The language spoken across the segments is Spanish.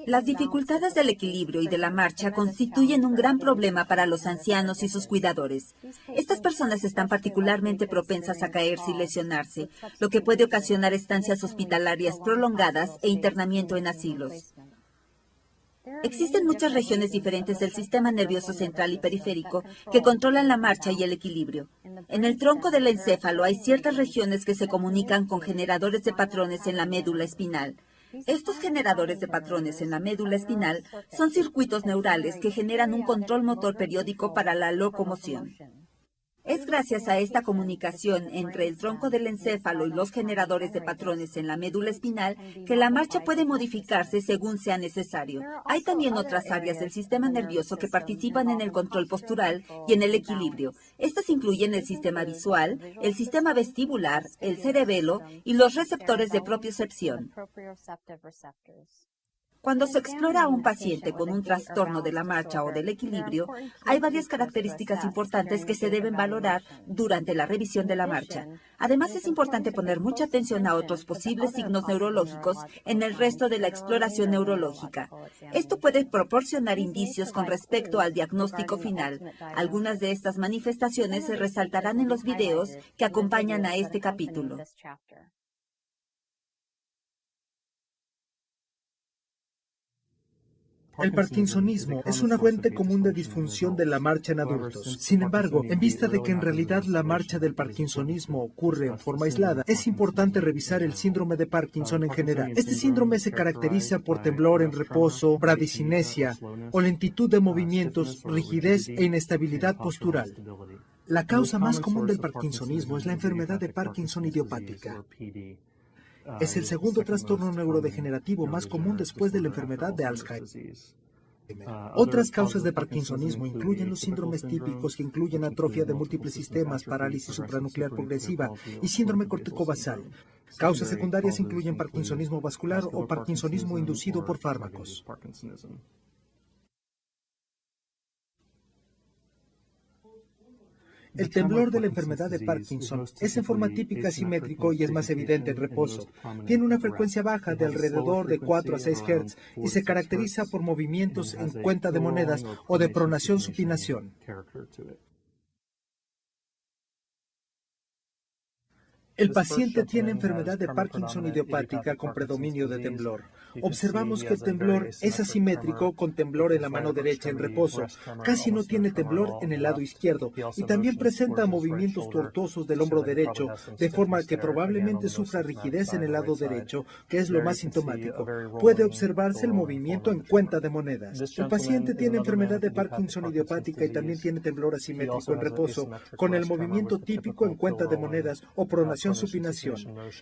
Las dificultades del equilibrio y de la marcha constituyen un gran problema para los ancianos y sus cuidadores. Estas personas están particularmente propensas a caerse y lesionarse, lo que puede ocasionar estancias hospitalarias prolongadas e internamiento en asilos. Existen muchas regiones diferentes del sistema nervioso central y periférico que controlan la marcha y el equilibrio. En el tronco del encéfalo hay ciertas regiones que se comunican con generadores de patrones en la médula espinal. Estos generadores de patrones en la médula espinal son circuitos neurales que generan un control motor periódico para la locomoción. Es gracias a esta comunicación entre el tronco del encéfalo y los generadores de patrones en la médula espinal que la marcha puede modificarse según sea necesario. Hay también otras áreas del sistema nervioso que participan en el control postural y en el equilibrio. Estas incluyen el sistema visual, el sistema vestibular, el cerebelo y los receptores de propiocepción. Cuando se explora a un paciente con un trastorno de la marcha o del equilibrio, hay varias características importantes que se deben valorar durante la revisión de la marcha. Además, es importante poner mucha atención a otros posibles signos neurológicos en el resto de la exploración neurológica. Esto puede proporcionar indicios con respecto al diagnóstico final. Algunas de estas manifestaciones se resaltarán en los videos que acompañan a este capítulo. El parkinsonismo es una fuente común de disfunción de la marcha en adultos. Sin embargo, en vista de que en realidad la marcha del parkinsonismo ocurre en forma aislada, es importante revisar el síndrome de Parkinson en general. Este síndrome se caracteriza por temblor en reposo, bradicinesia o lentitud de movimientos, rigidez e inestabilidad postural. La causa más común del parkinsonismo es la enfermedad de Parkinson idiopática. Es el segundo trastorno neurodegenerativo más común después de la enfermedad de Alzheimer. Otras causas de parkinsonismo incluyen los síndromes típicos que incluyen atrofia de múltiples sistemas, parálisis supranuclear progresiva y síndrome corticobasal. Causas secundarias incluyen parkinsonismo vascular o parkinsonismo inducido por fármacos. El temblor de la enfermedad de Parkinson es en forma típica simétrico y es más evidente en reposo. Tiene una frecuencia baja de alrededor de 4 a 6 Hz y se caracteriza por movimientos en cuenta de monedas o de pronación-supinación. El paciente tiene enfermedad de Parkinson idiopática con predominio de temblor. Observamos que el temblor es asimétrico con temblor en la mano derecha en reposo. Casi no tiene temblor en el lado izquierdo y también presenta movimientos tortuosos del hombro derecho, de forma que probablemente sufra rigidez en el lado derecho, que es lo más sintomático. Puede observarse el movimiento en cuenta de monedas. El paciente tiene enfermedad de Parkinson idiopática y también tiene temblor asimétrico en reposo, con el movimiento típico en cuenta de monedas o pronación supinación.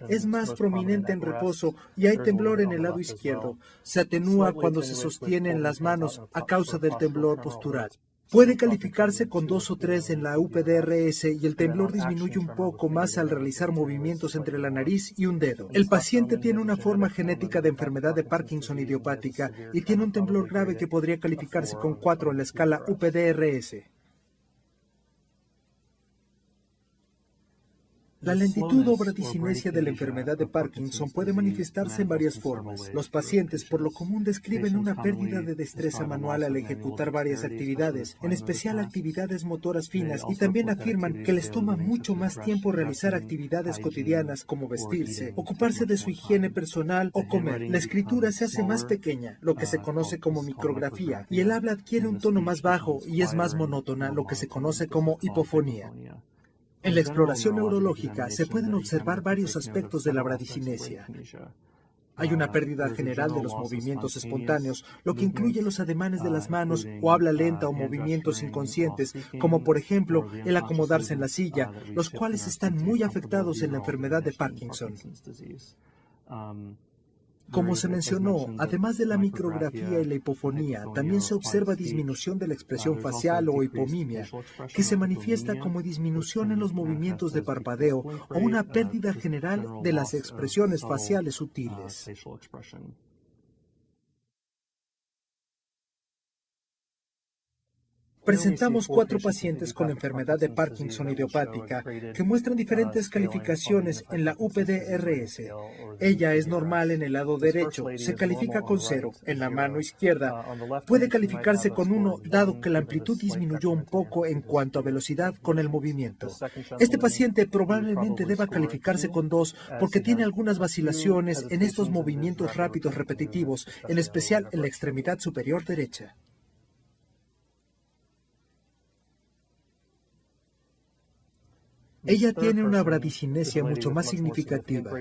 Es más prominente en reposo y hay temblor en el lado izquierdo. Se atenúa cuando se sostiene en las manos a causa del temblor postural. Puede calificarse con 2 o 3 en la UPDRS y el temblor disminuye un poco más al realizar movimientos entre la nariz y un dedo. El paciente tiene una forma genética de enfermedad de Parkinson idiopática y tiene un temblor grave que podría calificarse con 4 en la escala UPDRS. La lentitud o bradicinesia de la enfermedad de Parkinson puede manifestarse en varias formas. Los pacientes por lo común describen una pérdida de destreza manual al ejecutar varias actividades, en especial actividades motoras finas, y también afirman que les toma mucho más tiempo realizar actividades cotidianas como vestirse, ocuparse de su higiene personal o comer. La escritura se hace más pequeña, lo que se conoce como micrografía, y el habla adquiere un tono más bajo y es más monótona, lo que se conoce como hipofonía. En la exploración neurológica se pueden observar varios aspectos de la bradicinesia. Hay una pérdida general de los movimientos espontáneos, lo que incluye los ademanes de las manos o habla lenta o movimientos inconscientes, como por ejemplo el acomodarse en la silla, los cuales están muy afectados en la enfermedad de Parkinson. Como se mencionó, además de la micrografía y la hipofonía, también se observa disminución de la expresión facial o hipomimia, que se manifiesta como disminución en los movimientos de parpadeo o una pérdida general de las expresiones faciales sutiles. Presentamos 4 pacientes con enfermedad de Parkinson idiopática que muestran diferentes calificaciones en la UPDRS. Ella es normal en el lado derecho, se califica con 0. En la mano izquierda puede calificarse con 1, dado que la amplitud disminuyó un poco en cuanto a velocidad con el movimiento. Este paciente probablemente deba calificarse con 2 porque tiene algunas vacilaciones en estos movimientos rápidos repetitivos, en especial en la extremidad superior derecha. Ella tiene una bradicinesia mucho más significativa.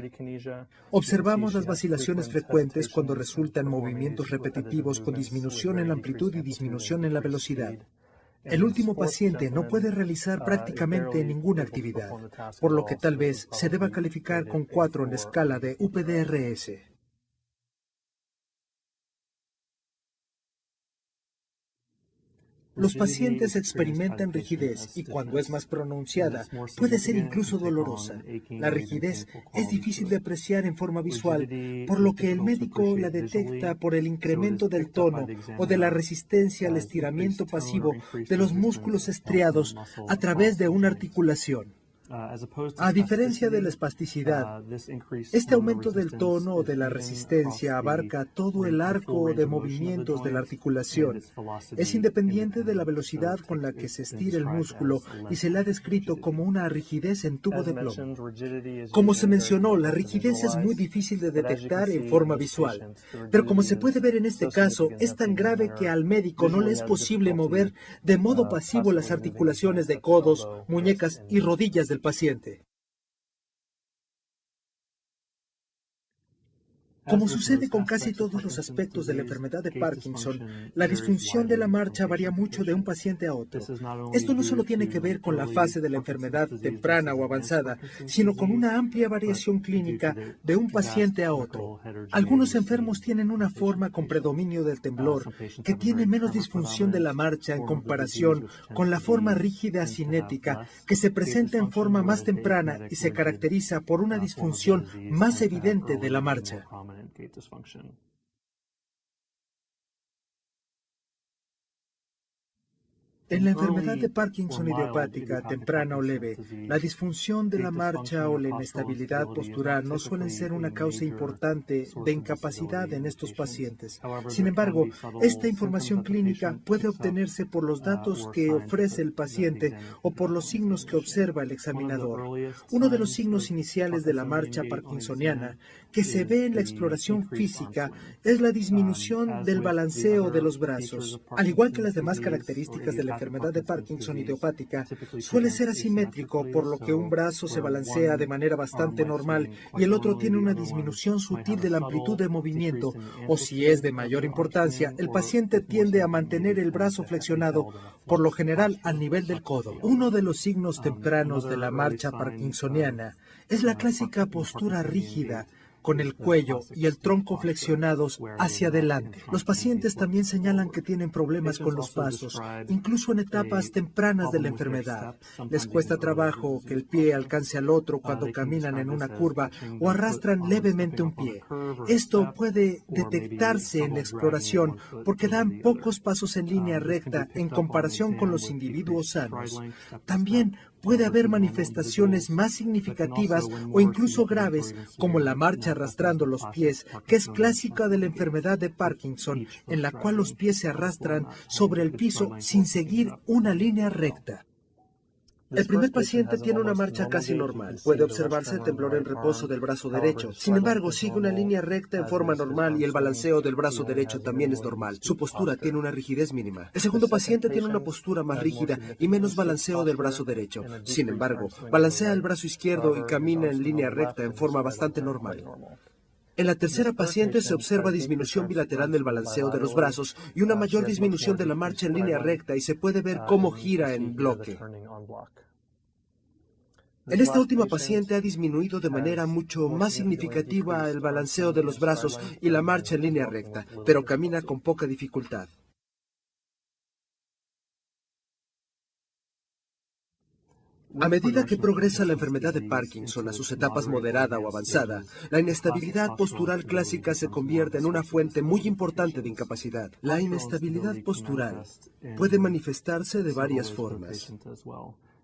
Observamos las vacilaciones frecuentes cuando resultan movimientos repetitivos con disminución en la amplitud y disminución en la velocidad. El último paciente no puede realizar prácticamente ninguna actividad, por lo que tal vez se deba calificar con 4 en la escala de UPDRS. Los pacientes experimentan rigidez y cuando es más pronunciada puede ser incluso dolorosa. La rigidez es difícil de apreciar en forma visual, por lo que el médico la detecta por el incremento del tono o de la resistencia al estiramiento pasivo de los músculos estriados a través de una articulación. A diferencia de la espasticidad, este aumento del tono o de la resistencia abarca todo el arco de movimientos de la articulación. Es independiente de la velocidad con la que se estira el músculo y se le ha descrito como una rigidez en tubo de plomo. Como se mencionó, la rigidez es muy difícil de detectar en forma visual, pero como se puede ver en este caso, es tan grave que al médico no le es posible mover de modo pasivo las articulaciones de codos, muñecas y rodillas del paciente. Como sucede con casi todos los aspectos de la enfermedad de Parkinson, la disfunción de la marcha varía mucho de un paciente a otro. Esto no solo tiene que ver con la fase de la enfermedad temprana o avanzada, sino con una amplia variación clínica de un paciente a otro. Algunos enfermos tienen una forma con predominio del temblor, que tiene menos disfunción de la marcha en comparación con la forma rígida cinética, que se presenta en forma más temprana y se caracteriza por una disfunción más evidente de la marcha. Gait dysfunction. En la enfermedad de Parkinson idiopática, temprana o leve, la disfunción de la marcha o la inestabilidad postural no suelen ser una causa importante de incapacidad en estos pacientes. Sin embargo, esta información clínica puede obtenerse por los datos que ofrece el paciente o por los signos que observa el examinador. Uno de los signos iniciales de la marcha parkinsoniana que se ve en la exploración física es la disminución del balanceo de los brazos. Al igual que las demás características de la enfermedad de Parkinson idiopática, suele ser asimétrico, por lo que un brazo se balancea de manera bastante normal y el otro tiene una disminución sutil de la amplitud de movimiento, o si es de mayor importancia, el paciente tiende a mantener el brazo flexionado, por lo general al nivel del codo. Uno de los signos tempranos de la marcha parkinsoniana es la clásica postura rígida, con el cuello y el tronco flexionados hacia adelante. Los pacientes también señalan que tienen problemas con los pasos, incluso en etapas tempranas de la enfermedad. Les cuesta trabajo que el pie alcance al otro cuando caminan en una curva o arrastran levemente un pie. Esto puede detectarse en la exploración porque dan pocos pasos en línea recta en comparación con los individuos sanos. También puede haber manifestaciones más significativas o incluso graves, como la marcha arrastrando los pies, que es clásica de la enfermedad de Parkinson, en la cual los pies se arrastran sobre el piso sin seguir una línea recta. El primer paciente tiene una marcha casi normal. Puede observarse temblor en reposo del brazo derecho. Sin embargo, sigue una línea recta en forma normal y el balanceo del brazo derecho también es normal. Su postura tiene una rigidez mínima. El segundo paciente tiene una postura más rígida y menos balanceo del brazo derecho. Sin embargo, balancea el brazo izquierdo y camina en línea recta en forma bastante normal. En la tercera paciente se observa disminución bilateral del balanceo de los brazos y una mayor disminución de la marcha en línea recta y se puede ver cómo gira en bloque. En esta última paciente ha disminuido de manera mucho más significativa el balanceo de los brazos y la marcha en línea recta, pero camina con poca dificultad. A medida que progresa la enfermedad de Parkinson a sus etapas moderada o avanzada, la inestabilidad postural clásica se convierte en una fuente muy importante de incapacidad. La inestabilidad postural puede manifestarse de varias formas.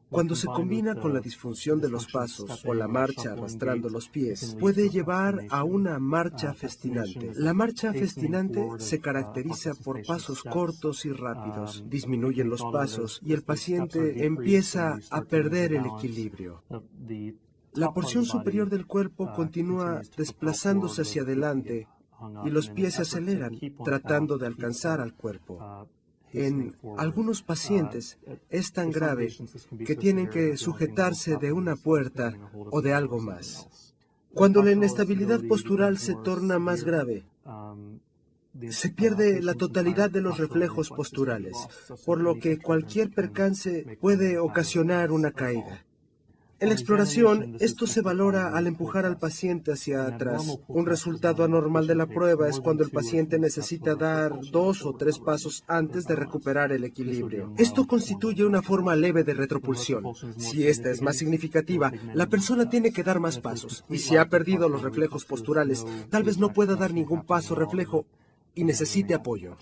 Cuando se combina con la disfunción de los pasos o la marcha arrastrando los pies, puede llevar a una marcha festinante. La marcha festinante se caracteriza por pasos cortos y rápidos. Disminuyen los pasos y el paciente empieza a perder el equilibrio. La porción superior del cuerpo continúa desplazándose hacia adelante y los pies se aceleran, tratando de alcanzar al cuerpo. En algunos pacientes es tan grave que tienen que sujetarse de una puerta o de algo más. Cuando la inestabilidad postural se torna más grave, se pierde la totalidad de los reflejos posturales, por lo que cualquier percance puede ocasionar una caída. En la exploración, esto se valora al empujar al paciente hacia atrás. Un resultado anormal de la prueba es cuando el paciente necesita dar 2 o 3 pasos antes de recuperar el equilibrio. Esto constituye una forma leve de retropulsión. Si esta es más significativa, la persona tiene que dar más pasos. Y si ha perdido los reflejos posturales, tal vez no pueda dar ningún paso reflejo y necesite apoyo.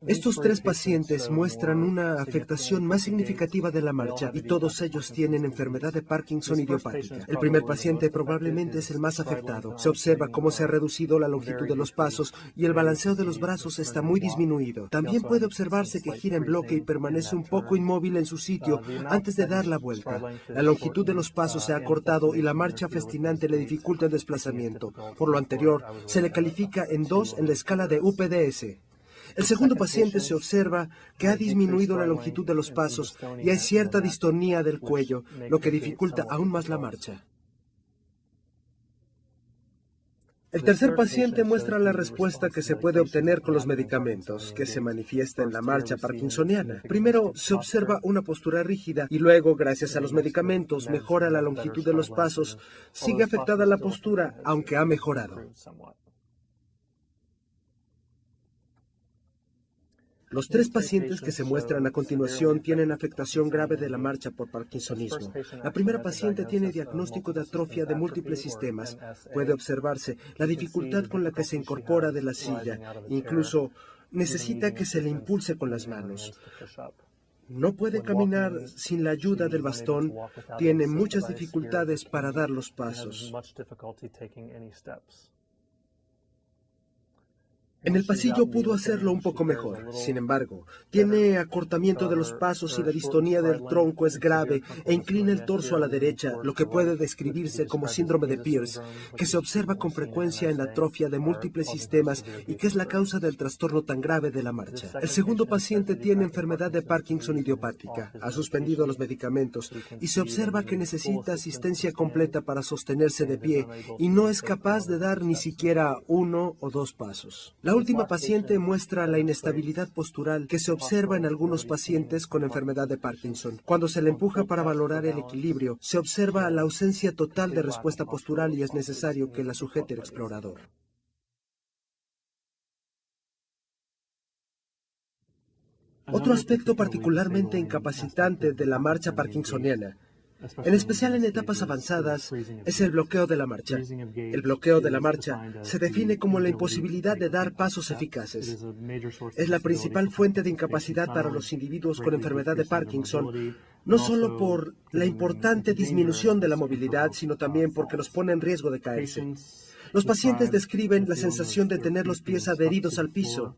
Estos 3 pacientes muestran una afectación más significativa de la marcha y todos ellos tienen enfermedad de Parkinson idiopática. El primer paciente probablemente es el más afectado. Se observa cómo se ha reducido la longitud de los pasos y el balanceo de los brazos está muy disminuido. También puede observarse que gira en bloque y permanece un poco inmóvil en su sitio antes de dar la vuelta. La longitud de los pasos se ha acortado y la marcha festinante le dificulta el desplazamiento. Por lo anterior, se le califica en 2 en la escala de UPDS. El segundo paciente se observa que ha disminuido la longitud de los pasos y hay cierta distonía del cuello, lo que dificulta aún más la marcha. El tercer paciente muestra la respuesta que se puede obtener con los medicamentos, que se manifiesta en la marcha parkinsoniana. Primero se observa una postura rígida y luego, gracias a los medicamentos, mejora la longitud de los pasos. Sigue afectada la postura, aunque ha mejorado. Los 3 pacientes que se muestran a continuación tienen afectación grave de la marcha por parkinsonismo. La primera paciente tiene diagnóstico de atrofia de múltiples sistemas. Puede observarse la dificultad con la que se incorpora de la silla. Incluso necesita que se le impulse con las manos. No puede caminar sin la ayuda del bastón. Tiene muchas dificultades para dar los pasos. En el pasillo pudo hacerlo un poco mejor. Sin embargo, tiene acortamiento de los pasos y la distonía del tronco es grave e inclina el torso a la derecha, lo que puede describirse como síndrome de Pierce, que se observa con frecuencia en la atrofia de múltiples sistemas y que es la causa del trastorno tan grave de la marcha. El segundo paciente tiene enfermedad de Parkinson idiopática, ha suspendido los medicamentos y se observa que necesita asistencia completa para sostenerse de pie y no es capaz de dar ni siquiera 1 o 2 pasos. La última paciente muestra la inestabilidad postural que se observa en algunos pacientes con enfermedad de Parkinson. Cuando se le empuja para valorar el equilibrio, se observa la ausencia total de respuesta postural y es necesario que la sujete el explorador. Otro aspecto particularmente incapacitante de la marcha parkinsoniana, en especial en etapas avanzadas, es el bloqueo de la marcha. El bloqueo de la marcha se define como la imposibilidad de dar pasos eficaces. Es la principal fuente de incapacidad para los individuos con enfermedad de Parkinson, no solo por la importante disminución de la movilidad, sino también porque los pone en riesgo de caerse. Los pacientes describen la sensación de tener los pies adheridos al piso.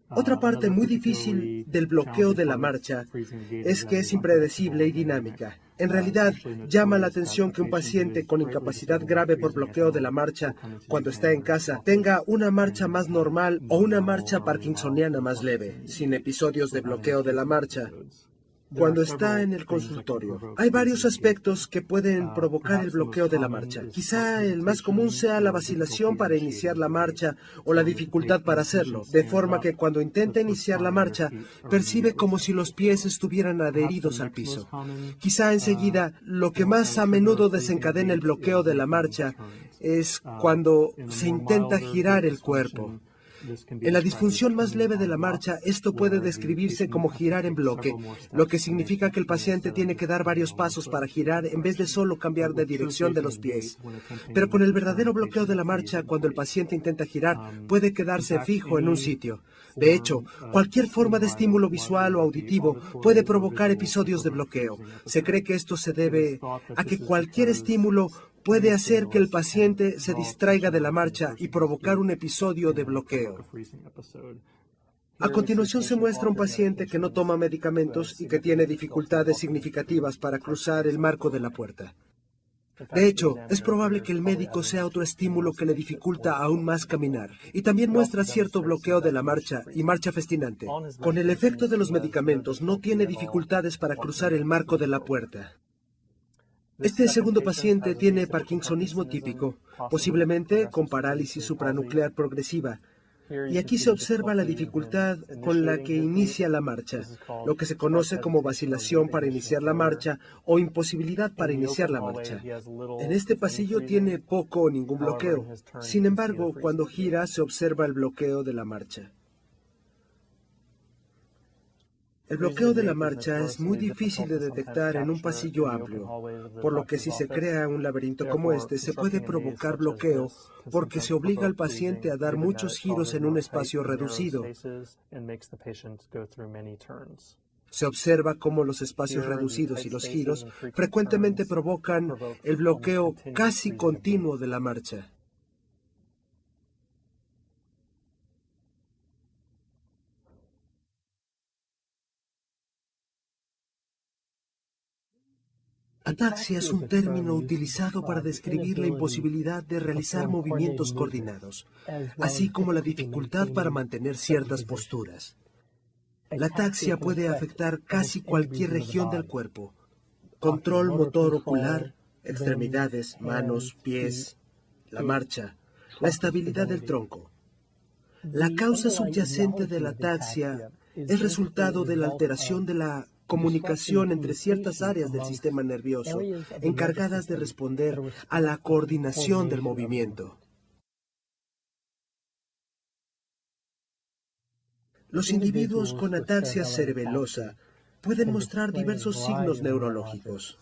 Otra parte muy difícil del bloqueo de la marcha es que es impredecible y dinámica. En realidad, llama la atención que un paciente con incapacidad grave por bloqueo de la marcha, cuando está en casa, tenga una marcha más normal o una marcha parkinsoniana más leve, sin episodios de bloqueo de la marcha, cuando está en el consultorio. Hay varios aspectos que pueden provocar el bloqueo de la marcha. Quizá el más común sea la vacilación para iniciar la marcha o la dificultad para hacerlo, de forma que cuando intenta iniciar la marcha, percibe como si los pies estuvieran adheridos al piso. Quizá enseguida, lo que más a menudo desencadena el bloqueo de la marcha es cuando se intenta girar el cuerpo. En la disfunción más leve de la marcha, esto puede describirse como girar en bloque, lo que significa que el paciente tiene que dar varios pasos para girar en vez de solo cambiar de dirección de los pies. Pero con el verdadero bloqueo de la marcha, cuando el paciente intenta girar, puede quedarse fijo en un sitio. De hecho, cualquier forma de estímulo visual o auditivo puede provocar episodios de bloqueo. Se cree que esto se debe a que cualquier estímulo puede hacer que el paciente se distraiga de la marcha y provocar un episodio de bloqueo. A continuación se muestra un paciente que no toma medicamentos y que tiene dificultades significativas para cruzar el marco de la puerta. De hecho, es probable que el médico sea otro estímulo que le dificulta aún más caminar. Y también muestra cierto bloqueo de la marcha y marcha festinante. Con el efecto de los medicamentos, no tiene dificultades para cruzar el marco de la puerta. Este segundo paciente tiene parkinsonismo típico, posiblemente con parálisis supranuclear progresiva. Y aquí se observa la dificultad con la que inicia la marcha, lo que se conoce como vacilación para iniciar la marcha o imposibilidad para iniciar la marcha. En este pasillo tiene poco o ningún bloqueo. Sin embargo, cuando gira se observa el bloqueo de la marcha. El bloqueo de la marcha es muy difícil de detectar en un pasillo amplio, por lo que si se crea un laberinto como este, se puede provocar bloqueo porque se obliga al paciente a dar muchos giros en un espacio reducido. Se observa cómo los espacios reducidos y los giros frecuentemente provocan el bloqueo casi continuo de la marcha. Ataxia es un término utilizado para describir la imposibilidad de realizar movimientos coordinados, así como la dificultad para mantener ciertas posturas. La ataxia puede afectar casi cualquier región del cuerpo: control motor ocular, extremidades, manos, pies, la marcha, la estabilidad del tronco. La causa subyacente de la ataxia es resultado de la alteración de la comunicación entre ciertas áreas del sistema nervioso encargadas de responder a la coordinación del movimiento. Los individuos con ataxia cerebelosa pueden mostrar diversos signos neurológicos.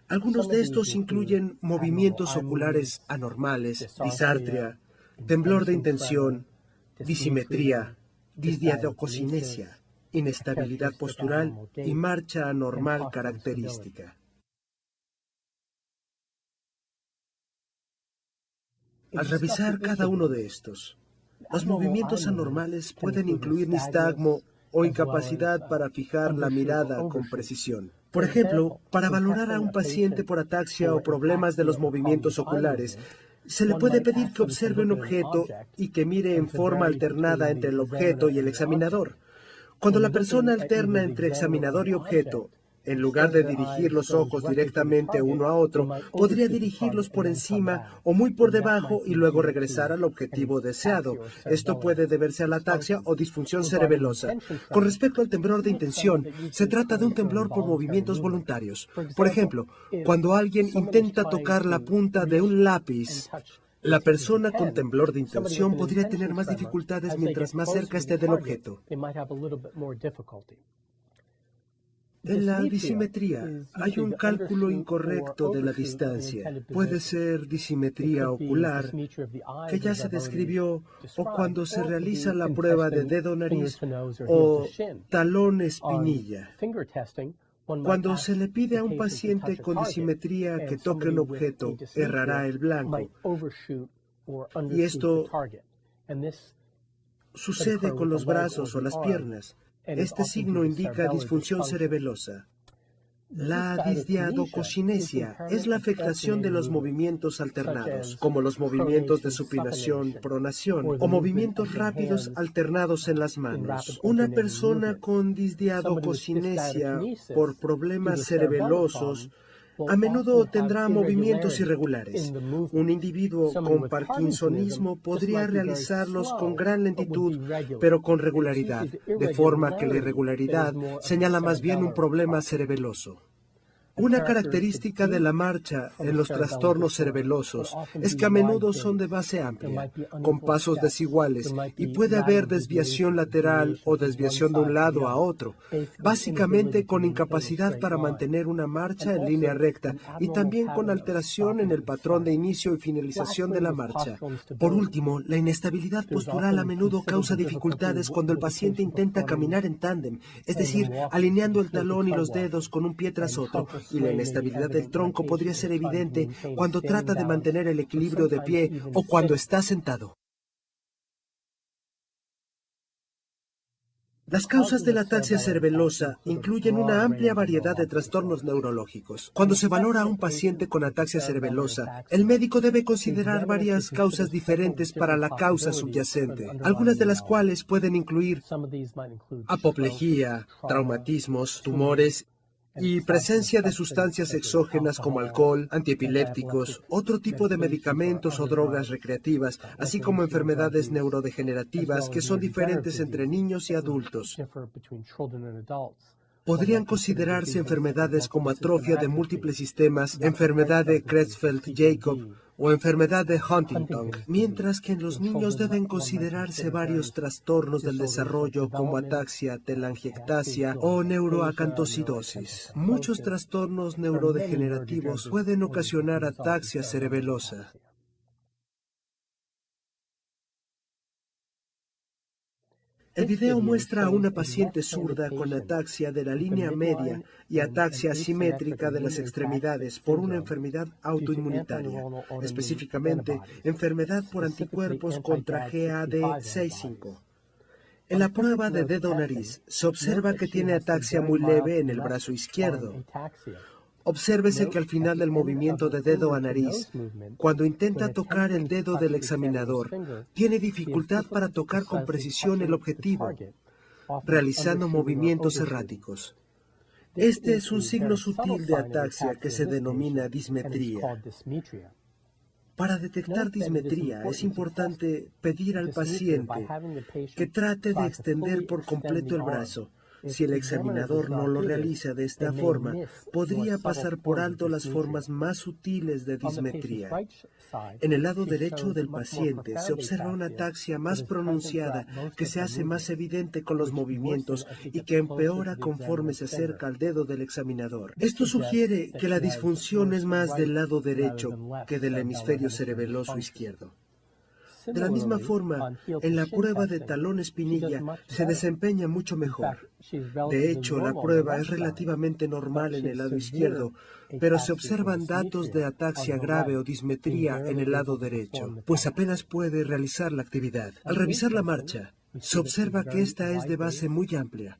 Algunos de estos incluyen movimientos oculares anormales, disartria, temblor de intención, disimetría, disdiadococinesia, inestabilidad postural y marcha anormal característica. Al revisar cada uno de estos, los movimientos anormales pueden incluir nistagmo o incapacidad para fijar la mirada con precisión. Por ejemplo, para valorar a un paciente por ataxia o problemas de los movimientos oculares, se le puede pedir que observe un objeto y que mire en forma alternada entre el objeto y el examinador. Cuando la persona alterna entre examinador y objeto, en lugar de dirigir los ojos directamente uno a otro, podría dirigirlos por encima o muy por debajo y luego regresar al objetivo deseado. Esto puede deberse a la ataxia o disfunción cerebelosa. Con respecto al temblor de intención, se trata de un temblor por movimientos voluntarios. Por ejemplo, cuando alguien intenta tocar la punta de un lápiz, la persona con temblor de intención podría tener más dificultades mientras más cerca esté del objeto. En la disimetría hay un cálculo incorrecto de la distancia. Puede ser disimetría ocular, que ya se describió, o cuando se realiza la prueba de dedo-nariz o talón-espinilla. Cuando se le pide a un paciente con disimetría que toque un objeto, errará el blanco. Y esto sucede con los brazos o las piernas. Este signo indica disfunción cerebelosa. La disdiadococinesia es la afectación de los movimientos alternados, como los movimientos de supinación-pronación o movimientos rápidos alternados en las manos. Una persona con disdiadococinesia por problemas cerebelosos a menudo tendrá movimientos irregulares. Un individuo con parkinsonismo podría realizarlos con gran lentitud, pero con regularidad, de forma que la irregularidad señala más bien un problema cerebeloso. Una característica de la marcha en los trastornos cerebelosos es que a menudo son de base amplia, con pasos desiguales, y puede haber desviación lateral o desviación de un lado a otro, básicamente con incapacidad para mantener una marcha en línea recta y también con alteración en el patrón de inicio y finalización de la marcha. Por último, la inestabilidad postural a menudo causa dificultades cuando el paciente intenta caminar en tándem, es decir, alineando el talón y los dedos con un pie tras otro, y la inestabilidad del tronco podría ser evidente cuando trata de mantener el equilibrio de pie o cuando está sentado. Las causas de la ataxia cerebelosa incluyen una amplia variedad de trastornos neurológicos. Cuando se valora a un paciente con ataxia cerebelosa, el médico debe considerar varias causas diferentes para la causa subyacente, algunas de las cuales pueden incluir apoplejía, traumatismos, tumores y presencia de sustancias exógenas como alcohol, antiepilépticos, otro tipo de medicamentos o drogas recreativas, así como enfermedades neurodegenerativas que son diferentes entre niños y adultos. Podrían considerarse enfermedades como atrofia de múltiples sistemas, enfermedad de Creutzfeldt-Jakob o enfermedad de Huntington, mientras que en los niños deben considerarse varios trastornos del desarrollo como ataxia, telangiectasia o neuroacantosidosis. Muchos trastornos neurodegenerativos pueden ocasionar ataxia cerebelosa. El video muestra a una paciente zurda con ataxia de la línea media y ataxia asimétrica de las extremidades por una enfermedad autoinmunitaria, específicamente enfermedad por anticuerpos contra GAD65. En la prueba de dedo-nariz se observa que tiene ataxia muy leve en el brazo izquierdo. Obsérvese que al final del movimiento de dedo a nariz, cuando intenta tocar el dedo del examinador, tiene dificultad para tocar con precisión el objetivo, realizando movimientos erráticos. Este es un signo sutil de ataxia que se denomina dismetría. Para detectar dismetría es importante pedir al paciente que trate de extender por completo el brazo. Si el examinador no lo realiza de esta forma, podría pasar por alto las formas más sutiles de dismetría. En el lado derecho del paciente se observa una ataxia más pronunciada que se hace más evidente con los movimientos y que empeora conforme se acerca al dedo del examinador. Esto sugiere que la disfunción es más del lado derecho que del hemisferio cerebeloso izquierdo. De la misma forma, en la prueba de talón-espinilla se desempeña mucho mejor. De hecho, la prueba es relativamente normal en el lado izquierdo, pero se observan datos de ataxia grave o dismetría en el lado derecho, pues apenas puede realizar la actividad. Al revisar la marcha, se observa que esta es de base muy amplia,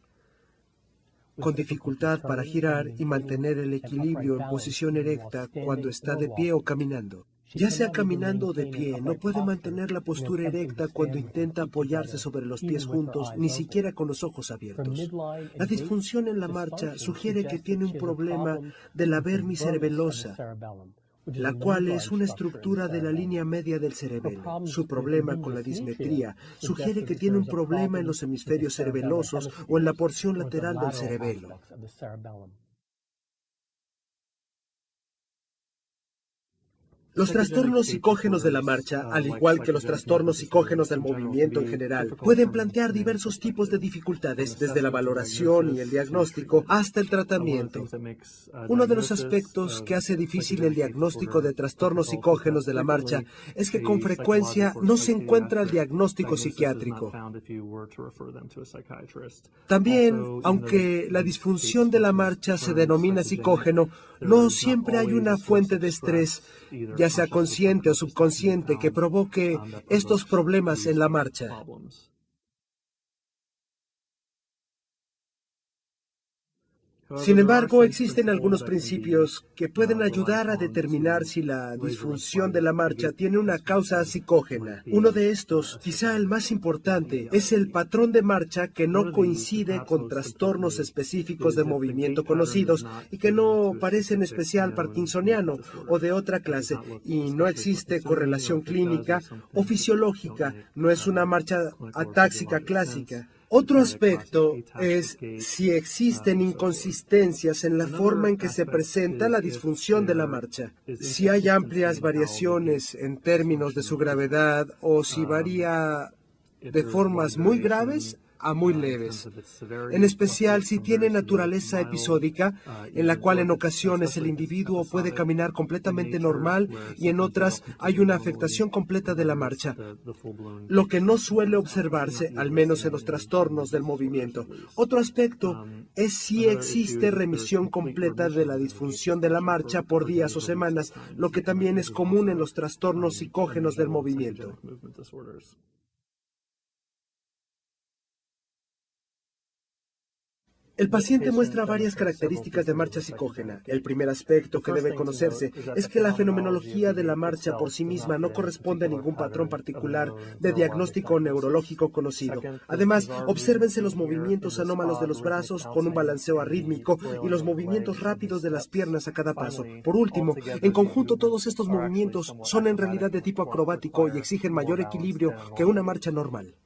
con dificultad para girar y mantener el equilibrio en posición erecta cuando está de pie o caminando. Ya sea caminando o de pie, no puede mantener la postura erecta cuando intenta apoyarse sobre los pies juntos, ni siquiera con los ojos abiertos. La disfunción en la marcha sugiere que tiene un problema de la vermis cerebelosa, la cual es una estructura de la línea media del cerebelo. Su problema con la dismetría sugiere que tiene un problema en los hemisferios cerebelosos o en la porción lateral del cerebelo. Los trastornos psicógenos de la marcha, al igual que los trastornos psicógenos del movimiento en general, pueden plantear diversos tipos de dificultades, desde la valoración y el diagnóstico hasta el tratamiento. Uno de los aspectos que hace difícil el diagnóstico de trastornos psicógenos de la marcha es que con frecuencia no se encuentra el diagnóstico psiquiátrico. También, aunque la disfunción de la marcha se denomina psicógeno, no siempre hay una fuente de estrés, ya sea consciente o subconsciente, que provoque estos problemas en la marcha. Sin embargo, existen algunos principios que pueden ayudar a determinar si la disfunción de la marcha tiene una causa psicógena. Uno de estos, quizá el más importante, es el patrón de marcha que no coincide con trastornos específicos de movimiento conocidos y que no parecen especial parkinsoniano o de otra clase, y no existe correlación clínica o fisiológica, no es una marcha atáxica clásica. Otro aspecto es si existen inconsistencias en la forma en que se presenta la disfunción de la marcha. Si hay amplias variaciones en términos de su gravedad o si varía de formas muy graves a muy leves, en especial si tiene naturaleza episódica, en la cual en ocasiones el individuo puede caminar completamente normal y en otras hay una afectación completa de la marcha, lo que no suele observarse, al menos en los trastornos del movimiento. Otro aspecto es si existe remisión completa de la disfunción de la marcha por días o semanas, lo que también es común en los trastornos psicógenos del movimiento. El paciente muestra varias características de marcha psicógena. El primer aspecto que debe conocerse es que la fenomenología de la marcha por sí misma no corresponde a ningún patrón particular de diagnóstico neurológico conocido. Además, obsérvense los movimientos anómalos de los brazos con un balanceo arrítmico y los movimientos rápidos de las piernas a cada paso. Por último, en conjunto todos estos movimientos son en realidad de tipo acrobático y exigen mayor equilibrio que una marcha normal.